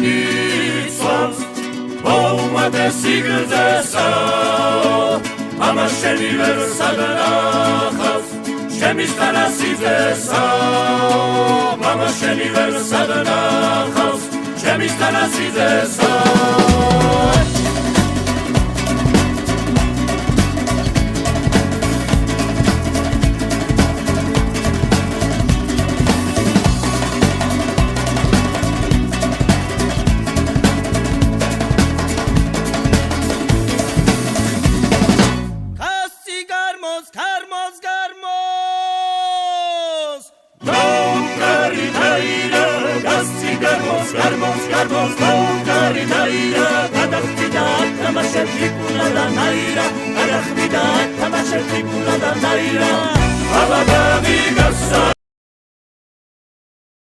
იცავს მოუმადესი გრძესა ამას შენი ვერ სადნახავს ჩემი სტანასიძესა ამას შენი ვერ სადნახავს ჩემი სტანასიძესა Garbos, Gari Naira, Adachida, Tamashetti Pula da Naira, Adachida, Tamashetti Pula da Naira, Abadavi Gassa.